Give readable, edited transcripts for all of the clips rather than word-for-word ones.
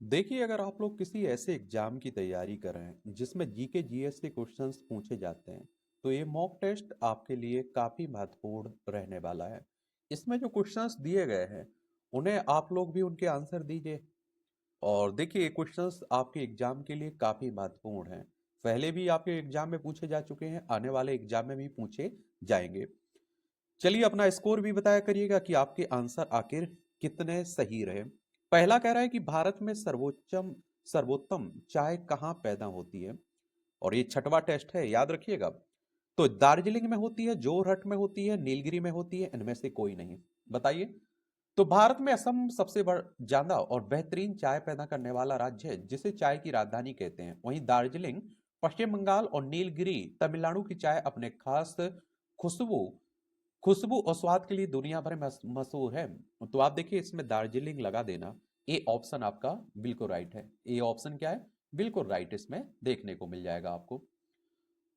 देखिए, अगर आप लोग किसी ऐसे एग्जाम की तैयारी कर रहे हैं जिसमें जीके जीएस के क्वेश्चंस पूछे जाते हैं, तो ये मॉक टेस्ट आपके लिए काफ़ी महत्वपूर्ण रहने वाला है। इसमें जो क्वेश्चंस दिए गए हैं, उन्हें आप लोग भी उनके आंसर दीजिए। और देखिए, ये क्वेश्चंस आपके एग्जाम के लिए काफ़ी महत्वपूर्ण हैं। पहले भी आपके एग्जाम में पूछे जा चुके हैं, आने वाले एग्जाम में भी पूछे जाएंगे। चलिए, अपना स्कोर भी बताया करिएगा कि आपके आंसर आखिर कितने सही रहे। पहला कह रहा है कि भारत में सर्वोच्चम सर्वोत्तम चाय कहाँ पैदा होती है। और ये छठवां टेस्ट है, याद रखिएगा। तो दार्जिलिंग में होती है, जोरहट में होती है, नीलगिरी में होती है, इनमें से कोई नहीं। बताइए। तो भारत में असम सबसे बड़ा ज्यादा और बेहतरीन चाय पैदा करने वाला राज्य है, जिसे चाय की राजधानी कहते हैं। वहीं दार्जिलिंग पश्चिम बंगाल और नीलगिरी तमिलनाडु की चाय अपने खास खुशबू खुशबू और स्वाद के लिए दुनिया भर में मशहूर है। तो आप देखिए, इसमें दार्जिलिंग लगा देना। ए ऑप्शन आपका बिल्कुल राइट है। ए ऑप्शन क्या है? बिल्कुल राइट इसमें देखने को मिल जाएगा आपको।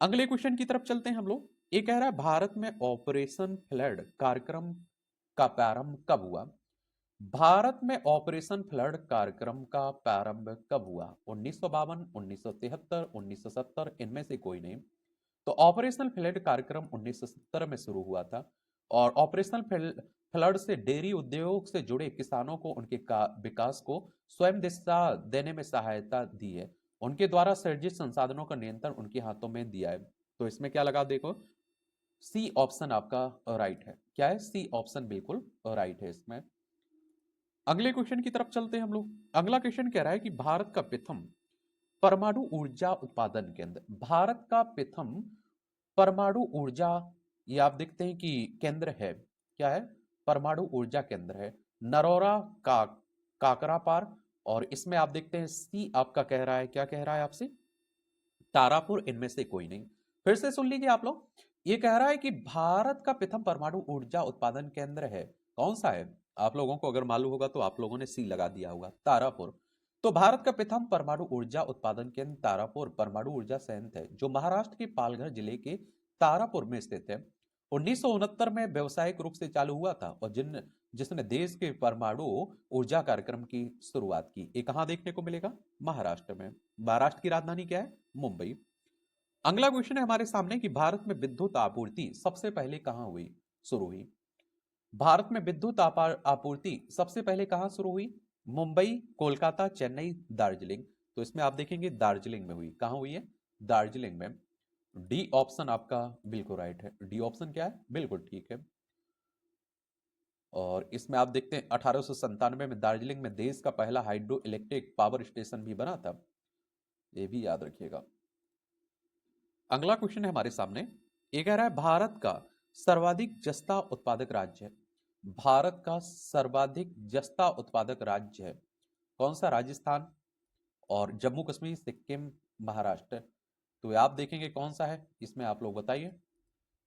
अगले क्वेश्चन की तरफ चलते हैं हम लोग। ये कह रहा है, भारत में ऑपरेशन फ्लड कार्यक्रम का प्रारंभ कब हुआ? भारत में ऑपरेशन फ्लड कार्यक्रम का प्रारंभ कब हुआ? 1952, 1973, 1970, इनमें से कोई नहीं। तो ऑपरेशनल फ्लड कार्यक्रम 1970 में शुरू हुआ था। और ऑपरेशनल फ्लड से डेयरी उद्योग से जुड़े किसानों को उनके विकास को स्वयं दिशा देने में सहायता दी है। उनके द्वारा सृजित संसाधनों का नियंत्रण उनके हाथों में दिया है। तो इसमें क्या लगा देखो, सी ऑप्शन आपका राइट है। क्या है? सी ऑप्शन बिल्कुल राइट है इसमें। अगले क्वेश्चन की तरफ चलते हैं हम लोग। अगला क्वेश्चन कह रहा है कि भारत का प्रथम परमाणु ऊर्जा उत्पादन केंद्र, भारत का प्रथम परमाणु ऊर्जा, ये आप देखते हैं कि केंद्र है। क्या है? परमाणु ऊर्जा केंद्र है नरोरा का काकरापार। और इसमें आप देखते हैं सी आपका कह रहा है, क्या कह रहा है आपसे? तारापुर, इनमें से कोई नहीं। फिर से सुन लीजिए आप लोग। ये कह रहा है कि भारत का प्रथम परमाणु ऊर्जा उत्पादन केंद्र है, कौन सा है? आप लोगों को अगर मालूम होगा तो आप लोगों ने सी लगा दिया होगा, तारापुर। तो भारत का प्रथम परमाणु ऊर्जा उत्पादन केंद्र तारापुर परमाणु ऊर्जा संयंत्र है, जो महाराष्ट्र के पालघर जिले के तारापुर में स्थित है। 1969 में व्यावसायिक रूप से चालू हुआ था और जिसने देश के परमाणु ऊर्जा कार्यक्रम की शुरुआत की। ये कहां देखने को मिलेगा? महाराष्ट्र में। महाराष्ट्र की राजधानी क्या है? मुंबई। अगला क्वेश्चन है हमारे सामने कि भारत में विद्युत आपूर्ति सबसे पहले कहां हुई, शुरू हुई? भारत में विद्युत आपूर्ति सबसे पहले कहां शुरू हुई? मुंबई, कोलकाता, चेन्नई, दार्जिलिंग। तो इसमें आप देखेंगे दार्जिलिंग में हुई। कहां हुई है? दार्जिलिंग में। डी ऑप्शन आपका बिल्कुल राइट है। डी ऑप्शन क्या है? बिल्कुल ठीक है। और इसमें आप देखते हैं 1897 में दार्जिलिंग में देश का पहला हाइड्रो इलेक्ट्रिक पावर स्टेशन भी बना था। ये भी याद रखिएगा। अगला क्वेश्चन है हमारे सामने। ये कह रहा है, भारत का सर्वाधिक जस्ता उत्पादक राज्य है। भारत का सर्वाधिक जस्ता उत्पादक राज्य है कौन सा? राजस्थान और जम्मू कश्मीर, सिक्किम, महाराष्ट्र। तो आप देखेंगे कौन सा है इसमें, आप लोग बताइए।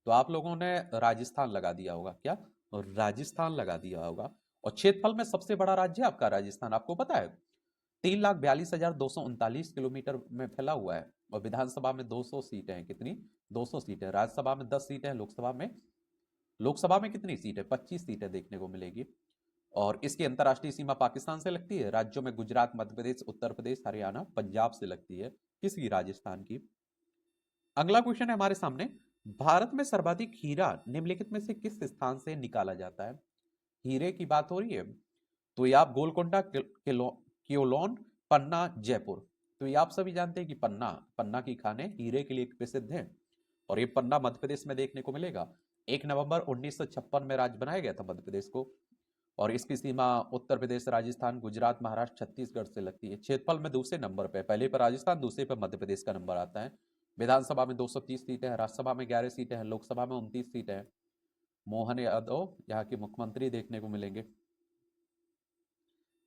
तो आप लोगों ने राजस्थान लगा दिया होगा। क्या? राजस्थान लगा दिया होगा। और क्षेत्रफल में सबसे बड़ा राज्य है आपका राजस्थान, आपको पता है। 3,42,239 किलोमीटर में फैला हुआ है। और विधानसभा में 200 सीटें हैं। कितनी? 200 सीटें। राज्यसभा में 10 सीटें हैं। लोकसभा में कितनी सीटें? 25 सीटें देखने को मिलेगी। और इसकी अंतर्राष्ट्रीय सीमा पाकिस्तान से लगती है। राज्यों में गुजरात, मध्य प्रदेश, उत्तर प्रदेश, हरियाणा, पंजाब से लगती है। किसकी? राजस्थान की। अगला क्वेश्चन है हमारे सामने। भारत में सर्वाधिक हीरा निम्नलिखित में से किस स्थान से निकाला जाता है? हीरे की बात हो रही है। तो ये आप गोलकोंडा, क्योलोन, पन्ना, जयपुर। तो ये आप सभी जानते हैं कि पन्ना पन्ना की खाने हीरे के लिए प्रसिद्ध हैं। और ये पन्ना मध्य प्रदेश में देखने को मिलेगा। 1 नवंबर 1956 में राज्य बनाया गया था मध्य प्रदेश को। और इसकी सीमा उत्तर प्रदेश, राजस्थान, गुजरात, महाराष्ट्र, छत्तीसगढ़ से लगती है। क्षेत्रफल में दूसरे नंबर पे, पहले पर राजस्थान, दूसरे पर मध्य प्रदेश का नंबर आता है। विधानसभा में 230 सीटें हैं। राज्यसभा में 11 सीटें हैं। लोकसभा में 29 सीटें हैं। मोहन यादव यहाँ के मुख्यमंत्री देखने को मिलेंगे।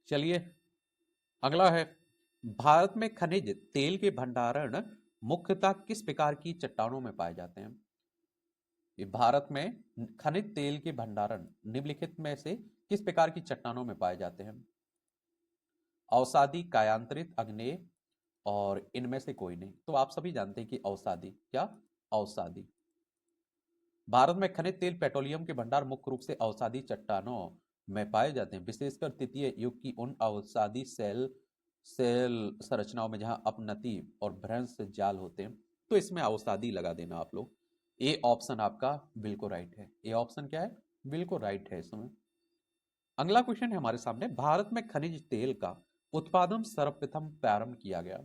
चलिए, अगला है, भारत में खनिज तेल के भंडारण मुख्यतः किस प्रकार की चट्टानों में पाए जाते हैं? ये भारत में खनिज तेल के भंडारण निम्नलिखित में से किस प्रकार की चट्टानों में पाए जाते हैं? अवसादी, कायांतरित, आग्नेय, और इनमें से कोई नहीं। तो आप सभी जानते हैं कि अवसादी। क्या? अवसादी। भारत में खनिज तेल पेट्रोलियम के भंडार मुख्य रूप से अवसादी चट्टानों में पाए जाते हैं, विशेषकर तृतीय युग की उन अवसादी सेल संरचनाओं में जहां अपनति और भ्रंश जाल होते हैं, तो इसमें अवसादी लगा देना आप लोग। ए ऑप्शन आपका बिल्कुल राइट है। ए ऑप्शन क्या है? बिल्कुल राइट है इसमें। अगला क्वेश्चन है हमारे सामने, भारत में खनिज तेल का उत्पादन सर्वप्रथम प्रारंभ किया गया।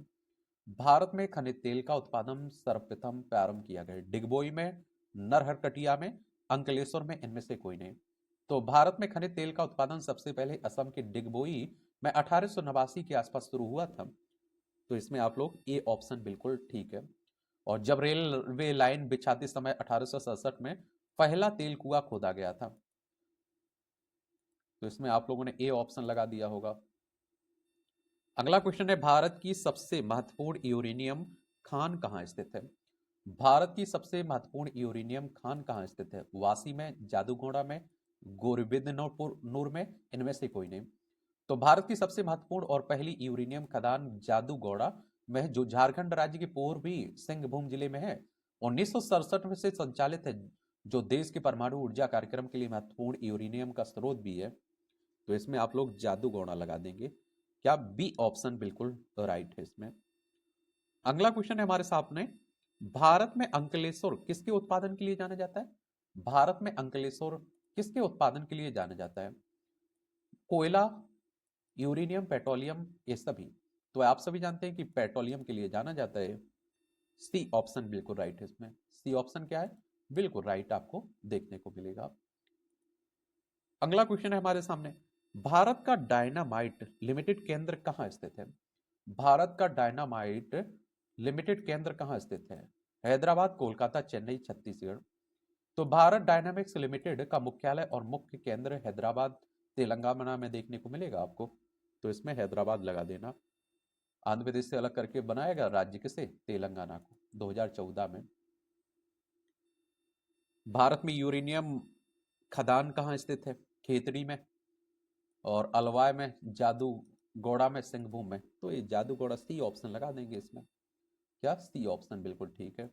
भारत में खनिज तेल का उत्पादन सर्वप्रथम प्रारंभ किया गया, डिगबोई में, नरहरकटिया में, अंकलेश्वर में, इनमें से कोई नहीं। तो भारत में खनिज तेल का उत्पादन सबसे पहले असम के डिगबोई में 1889 के आसपास शुरू हुआ था। तो इसमें आप लोग ए ऑप्शन बिल्कुल ठीक है। और जब रेलवे लाइन बिछाते समय 1867 में पहला तेल कुआं खोदा गया था। तो इसमें आप लोगों ने ए ऑप्शन लगा दिया होगा। अगला क्वेश्चन है, भारत की सबसे महत्वपूर्ण यूरेनियम खान कहाँ स्थित है? भारत की सबसे महत्वपूर्ण यूरेनियम खान कहाँ स्थित है? वासी में, जादूगोड़ा में, गोरबिंदनौर में, इनमें से कोई नहीं। तो भारत की सबसे महत्वपूर्ण और पहली यूरेनियम खदान जादूगौड़ा में, जो झारखंड राज्य के पूर्वी सिंहभूम जिले में है, 1967 में से संचालित है, जो देश के परमाणु ऊर्जा कार्यक्रम के लिए महत्वपूर्ण यूरेनियम का स्रोत भी है। तो इसमें आप लोग जादूगौड़ा लगा देंगे। क्या बी ऑप्शन बिल्कुल राइट है इसमें। अगला क्वेश्चन है हमारे सामने, भारत में अंकलेश्वर किसके उत्पादन के लिए जाना जाता है? भारत में अंकलेश्वर किसके उत्पादन के लिए जाना जाता है? कोयला, यूरेनियम, पेट्रोलियम, ये सभी। तो आप सभी जानते हैं कि पेट्रोलियम के लिए जाना जाता है। सी ऑप्शन बिल्कुल राइट है इसमें। सी ऑप्शन क्या है? बिल्कुल राइट आपको देखने को मिलेगा। अगला क्वेश्चन है हमारे सामने, भारत का डायनामाइट लिमिटेड केंद्र कहां स्थित है? भारत का डायनामाइट लिमिटेड केंद्र कहां स्थित है? हैदराबाद, कोलकाता, चेन्नई, छत्तीसगढ़। तो भारत डायनामिक्स लिमिटेड का मुख्यालय और मुख्य केंद्र हैदराबाद, तेलंगाना में देखने को मिलेगा आपको। तो इसमें हैदराबाद लगा देना। आंध्र प्रदेश से अलग करके बनाएगा राज्य किसे? तेलंगाना को, 2014 में। भारत में यूरेनियम खदान कहाँ स्थित है? खेतड़ी में, और अलवाय में, जादूगोड़ा में, सिंहभूम में। तो ये जादूगोड़ा, सी ऑप्शन लगा देंगे इसमें। क्या? सी ऑप्शन बिल्कुल ठीक है।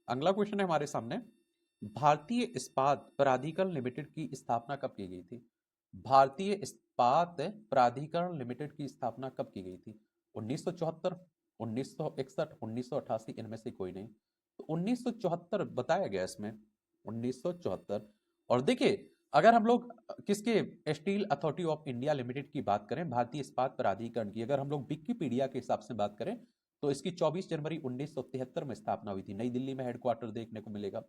अगला क्वेश्चन है हमारे सामने, भारतीय इस्पात प्राधिकरण लिमिटेड की स्थापना कब की गई थी? भारतीय इस्पात प्राधिकरण लिमिटेड की स्थापना कब की गई थी? 1974, 1961, 1988, इनमें से कोई नहीं। तो 1974 बताया गया इसमें, 1974। और देखिए, अगर हम लोग किसके, steel authority of India limited की बात करें, भारतीय इस्पात प्राधिकरण की, अगर हम लोग विकिपीडिया के हिसाब से बात करें, तो इसकी 24 जनवरी 1973 में स्थापना हुई थी। नई दिल्ली में हेडक्वार्टर देखने को मिलेगा।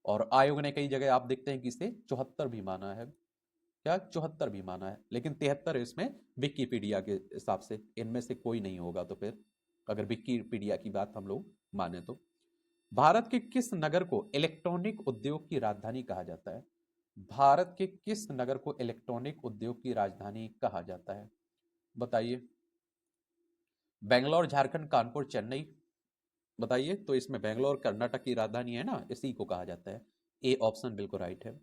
और आयोग ने कई जगह आप देखते हैं कि इसे 74 भी माना है। क्या? 74 भी माना है, लेकिन 73 इसमें विकिपीडिया के हिसाब से, इनमें से कोई नहीं होगा। तो फिर अगर विकिपीडिया की बात हम लोग माने तो, भारत के किस नगर को इलेक्ट्रॉनिक उद्योग की राजधानी कहा जाता है? भारत के किस नगर को इलेक्ट्रॉनिक उद्योग की राजधानी कहा जाता है? बताइए। बेंगलोर, झारखंड, कानपुर, चेन्नई, बताइए। तो इसमें बेंगलोर कर्नाटक की राजधानी है ना, इसी को कहा जाता है। ए ऑप्शन बिल्कुल राइट है।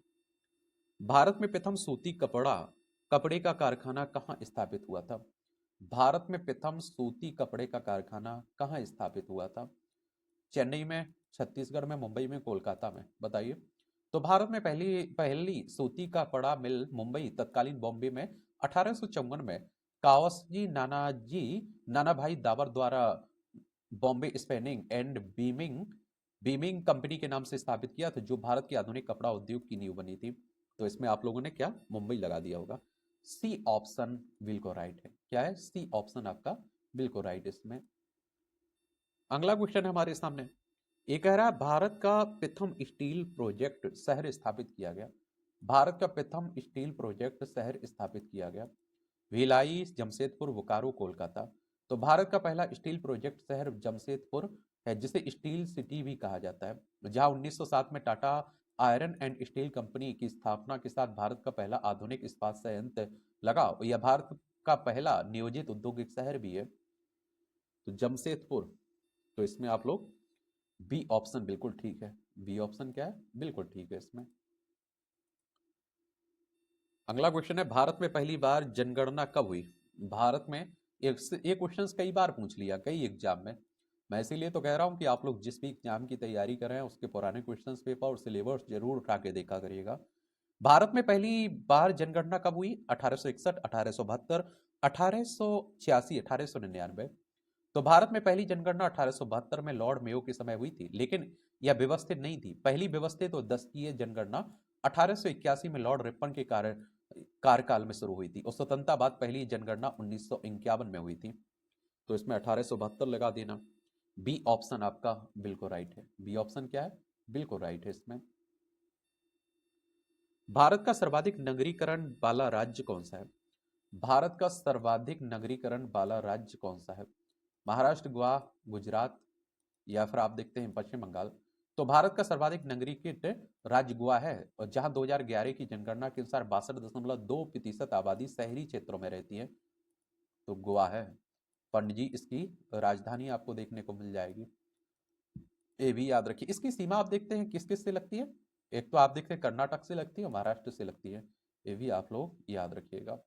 भारत में प्रथम सूती कपड़े का कारखाना कहाँ स्थापित हुआ था? भारत में प्रथम सूती कपड़े का कारखाना कहाँ स्थापित हुआ था? चेन्नई में, छत्तीसगढ़ में, मुंबई में, कोलकाता में, बताइए। तो भारत में पहली पहली सूती कपड़ा मिल मुंबई, तत्कालीन बॉम्बे में 1854 में कावसजी नाना भाई दावर द्वारा Bombay spinning and beaming company के नाम से स्थापित किया था, जो भारत के आधुनिक कपड़ा उद्योग की नींव बनी थी। तो इसमें आप लोगों ने क्या, मुंबई लगा दिया होगा। सी ऑप्शन बिल्कुल राइट है। क्या है? सी ऑप्शन आपका बिल्कुल राइट इसमें। अगला क्वेश्चन है हमारे सामने, ये कह रहा है, भारत का प्रथम स्टील प्रोजेक्ट शहर स्थापित किया गया। भारत का प्रथम स्टील प्रोजेक्ट शहर स्थापित किया गया, भिलाई, जमशेदपुर, बोकारो, कोलकाता। तो भारत का पहला स्टील प्रोजेक्ट शहर जमशेदपुर है, जिसे स्टील सिटी भी कहा जाता है, जहां 1907 में Tata iron and steel company की स्थापना के साथ भारत का पहला आधुनिक इस्पात संयंत्र लगा। यह भारत का पहला नियोजित औद्योगिक शहर भी है। तो जमशेदपुर। तो इसमें आप लोग बी ऑप्शन बिल्कुल ठीक है। बी ऑप्शन क्या है? बिल्कुल ठीक है इसमें। अगला क्वेश्चन है, भारत में पहली बार जनगणना कब हुई? भारत में ये क्वेश्चन कई बार पूछ लिया कई एग्जाम में। मैं इसीलिए तो कह रहा हूं कि आप लोग जिस भी एग्जाम की तैयारी कर रहे हैं, उसके पुराने क्वेश्चन पेपर और सिलेबस जरूर उठा के देखा करिएगा। भारत में पहली बार जनगणना कब हुई? 1861, 1872, 1886, 1899। तो भारत में पहली जनगणना 1872 में लॉर्ड मेयो के समय हुई थी, लेकिन यह व्यवस्थित नहीं थी। पहली व्यवस्थित और दस्तकीय जनगणना 1881 में लॉर्ड रिपन के कार्यकाल में शुरू हुई थी और स्वतंत्रता बाद पहली जनगणना 1951 में हुई थी। तो इसमें 1872 लगा देना। बी ऑप्शन आपका बिल्कुल राइट है। बी ऑप्शन क्या है? बिल्कुल राइट है इसमें। भारत का सर्वाधिक नगरीकरण वाला राज्य कौन सा है? भारत का सर्वाधिक नगरीकरण वाला राज्य कौन सा है? महाराष्ट्र, गोवा, गुजरात, या फिर आप देखते हैं पश्चिम बंगाल। तो भारत का सर्वाधिक नगरीकृत राज्य गोवा है, और जहां 2011 की जनगणना के अनुसार 62.2% आबादी शहरी क्षेत्रों में रहती है। तो गोवा है। पणजी इसकी राजधानी आपको देखने को मिल जाएगी। ये भी याद रखिए। इसकी सीमा आप देखते हैं किस किस से लगती है? एक तो आप देखते हैं कर्नाटक से लगती है और महाराष्ट्र से लगती है। ये भी आप लोग याद रखिएगा।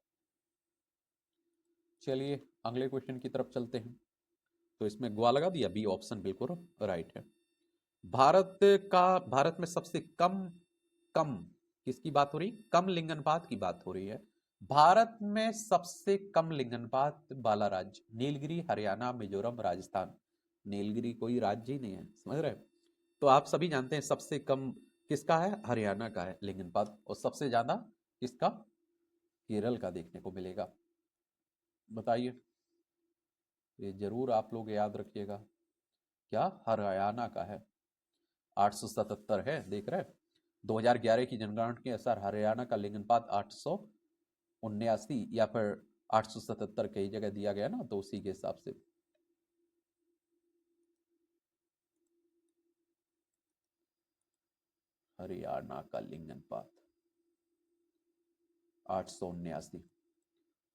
चलिए अगले क्वेश्चन की तरफ चलते हैं। तो इसमें गोवा लगा दिया, बी ऑप्शन बिल्कुल राइट है। भारत में सबसे कम कम किसकी बात हो रही? कम लिंगानुपात की बात हो रही है। भारत में सबसे कम लिंगानुपात वाला राज्य नीलगिरी, हरियाणा, मिजोरम, राजस्थान। नीलगिरी कोई राज्य ही नहीं है, समझ रहे हैं? तो आप सभी जानते हैं सबसे कम किसका है? हरियाणा का है लिंगानुपात। और सबसे ज्यादा किसका? केरल का देखने को मिलेगा। बताइए, ये जरूर आप लोग याद रखिएगा। क्या? हरियाणा का है। 877 है, देख रहे हैं? 2011 की जनगणना के अनुसार हरियाणा का लिंगानुपात 879 या फिर 877 कई जगह दिया गया ना, तो उसी के हिसाब से। हरियाणा का लिंगानुपात 879।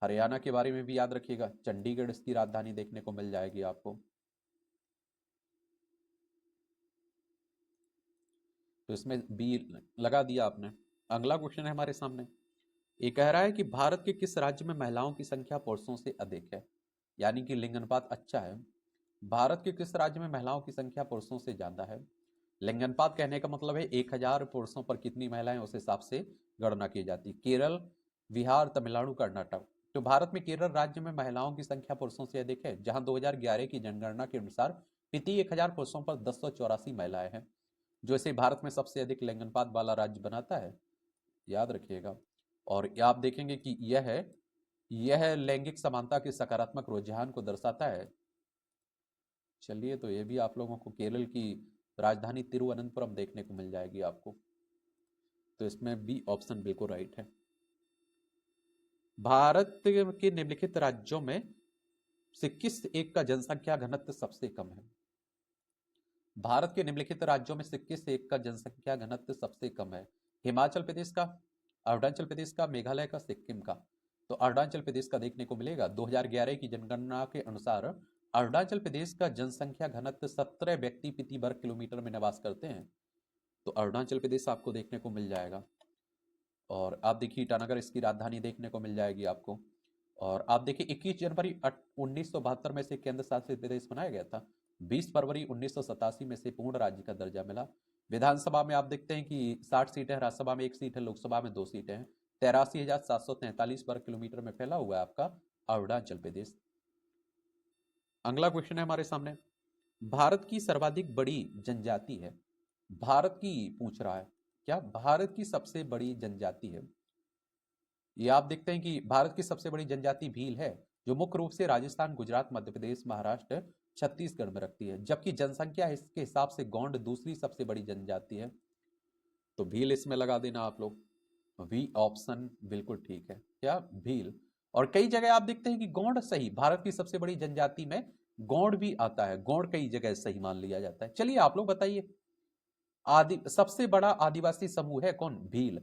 हरियाणा के बारे में भी याद रखिएगा, चंडीगढ़ इसकी राजधानी देखने को मिल जाएगी आपको। तो इसमें बी लगा दिया आपने। अगला क्वेश्चन है हमारे सामने। ये कह रहा है कि भारत के किस राज्य में महिलाओं की संख्या पुरुषों से अधिक है? यानी कि लिंगानुपात अच्छा है। भारत के किस राज्य में महिलाओं की संख्या पुरुषों से ज्यादा है? लिंगानुपात कहने का मतलब है 1000 पुरुषों पर कितनी महिलाएं, उस हिसाब से गणना की जाती है। केरल, बिहार, तमिलनाडु, कर्नाटक। तो भारत में केरल राज्य में महिलाओं की संख्या पुरुषों से अधिक है, जहां 2011 की जनगणना के अनुसार प्रति 1000 पुरुषों पर 1084 महिलाएं हैं, जो इसे भारत में सबसे अधिक लिंगानुपात वाला राज्य बनाता है। याद रखिएगा। और आप देखेंगे कि यह लैंगिक समानता के सकारात्मक रुझान को दर्शाता है। चलिए, तो ये भी आप लोगों को केरल की राजधानी तिरुवनंतपुरम देखने को मिल जाएगी आपको। तो इसमें बी ऑप्शन बिल्कुल राइट है। भारत के निम्नलिखित राज्यों में से किस एक का जनसंख्या घनत्व सबसे कम है? भारत के निम्नलिखित राज्यों में से किस एक का जनसंख्या घनत्व सबसे कम है? हिमाचल प्रदेश का, अरुणाचल प्रदेश का, मेघालय का, सिक्किम का। तो अरुणाचल प्रदेश का देखने को मिलेगा। 2011 की जनगणना के अनुसार अरुणाचल प्रदेश का जनसंख्या घनत्व 17 व्यक्ति प्रति वर्ग किलोमीटर में निवास करते हैं। तो अरुणाचल प्रदेश आपको देखने को मिल जाएगा। और आप देखिए ईटानगर इसकी राजधानी देखने को मिल जाएगी आपको। और आप देखिए 21 जनवरी 1972 में से केंद्र शासित प्रदेश बनाया गया था। 20 फरवरी 1987 में से पूर्ण राज्य का दर्जा मिला। विधानसभा में आप देखते हैं कि 60 सीटें हैं, राज्यसभा में 1 सीट है, लोकसभा में 2 सीटें हैं। 83,743 वर्ग किलोमीटर में फैला हुआ है आपका अरुणाचल प्रदेश। अगला क्वेश्चन है हमारे सामने। भारत की सर्वाधिक बड़ी जनजाति है। भारत की पूछ रहा है, क्या भारत की सबसे बड़ी जनजाति है? ये आप देखते हैं कि भारत की सबसे बड़ी जनजाति भील है, जो मुख्य रूप से राजस्थान, गुजरात, मध्य प्रदेश, महाराष्ट्र, छत्तीसगढ़ में रखती है। जबकि जनसंख्या इसके हिसाब से गौंड दूसरी सबसे बड़ी जनजाति है। तो भील इसमें लगा देना आप लोग। वी ऑप्शन बिल्कुल ठीक है। क्या? भील। और कई जगह आप देखते हैं कि गौंड सही, भारत की सबसे बड़ी जनजाति में गौंड भी आता है। गौंड कई जगह सही मान लिया जाता है। चलिए आप लोग बताइए, सबसे बड़ा आदिवासी समूह है कौन? भील।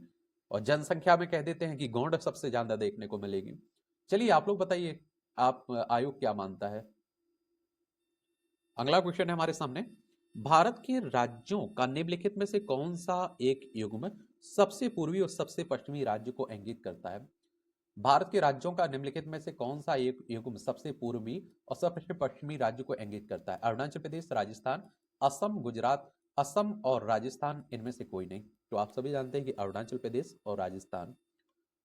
और जनसंख्या में कह देते हैं कि गौंड सबसे ज्यादा देखने को मिलेगी। चलिए आप लोग बताइए, आप आयोग क्या मानता है? अगला क्वेश्चन है हमारे सामने। भारत के राज्यों का निम्नलिखित में से कौन सा एक युग्म सबसे पूर्वी और सबसे पश्चिमी राज्य को इंगित करता है? भारत के राज्यों का निम्नलिखित में से कौन सा एक युग्म सबसे पूर्वी और सबसे पश्चिमी राज्य को इंगित करता है? अरुणाचल प्रदेश, राजस्थान, असम, गुजरात। असम और राजस्थान इनमें से कोई नहीं। तो आप सभी जानते हैं कि अरुणाचल प्रदेश और राजस्थान।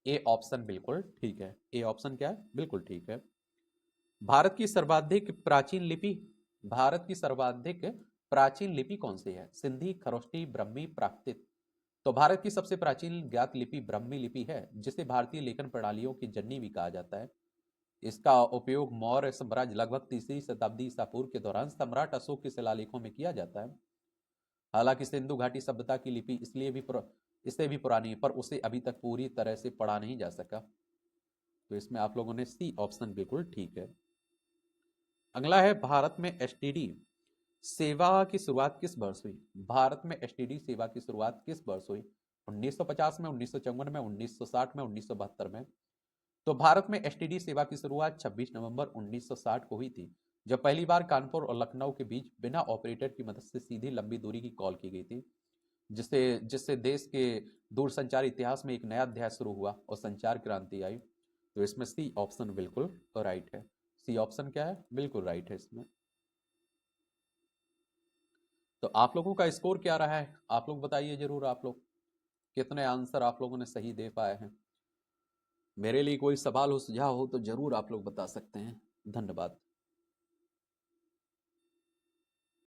ए ऑप्शन बिल्कुल ठीक है। ए ऑप्शन क्या है? बिल्कुल ठीक है। भारत की सर्वाधिक प्राचीन लिपि, भारत की सर्वाधिक प्राचीन लिपि कौन सी है? सिंधी, खरोष्टी, ब्रह्मी, प्राकृत? तो भारत की सबसे प्राचीन ज्ञात लिपि ब्रह्मी लिपि है, जिसे भारतीय लेखन प्रणालियों की जननी भी कहा जाता है। इसका उपयोग मौर्य साम्राज्य लगभग तीसरी शताब्दी ईसा पूर्व के दौरान सम्राट अशोक के शिलालेखों में किया जाता है। हालांकि सिंधु घाटी सभ्यता की लिपि इससे भी पुरानी है, पर उसे अभी तक पूरी तरह से पढ़ा नहीं जा सका। तो इसमें आप लोगों ने सी ऑप्शन बिल्कुल ठीक है। अगला है, भारत में एसटीडी सेवा की शुरुआत किस वर्ष हुई? भारत में एसटीडी सेवा की शुरुआत किस वर्ष हुई? 1950 में, 1954 में, 1960 में, 1972 में? तो भारत में एसटीडी सेवा की शुरुआत 26 नवंबर 1960 को हुई थी, जब पहली बार कानपुर और लखनऊ के बीच बिना ऑपरेटर की मदद से सीधी लंबी दूरी की कॉल की गई थी, जिससे जिससे देश के दूरसंचार इतिहास में एक नया अध्याय शुरू हुआ और संचार क्रांति आई। तो इसमें सी ऑप्शन बिल्कुल राइट है। सी ऑप्शन क्या है? बिल्कुल राइट है इसमें। तो आप लोगों का स्कोर क्या रहा है? आप लोग बताइए जरूर, आप लोग कितने आंसर आप लोगों ने सही दे पाए हैं। मेरे लिए कोई सवाल हो, सुझाव हो तो जरूर आप लोग बता सकते हैं। धन्यवाद।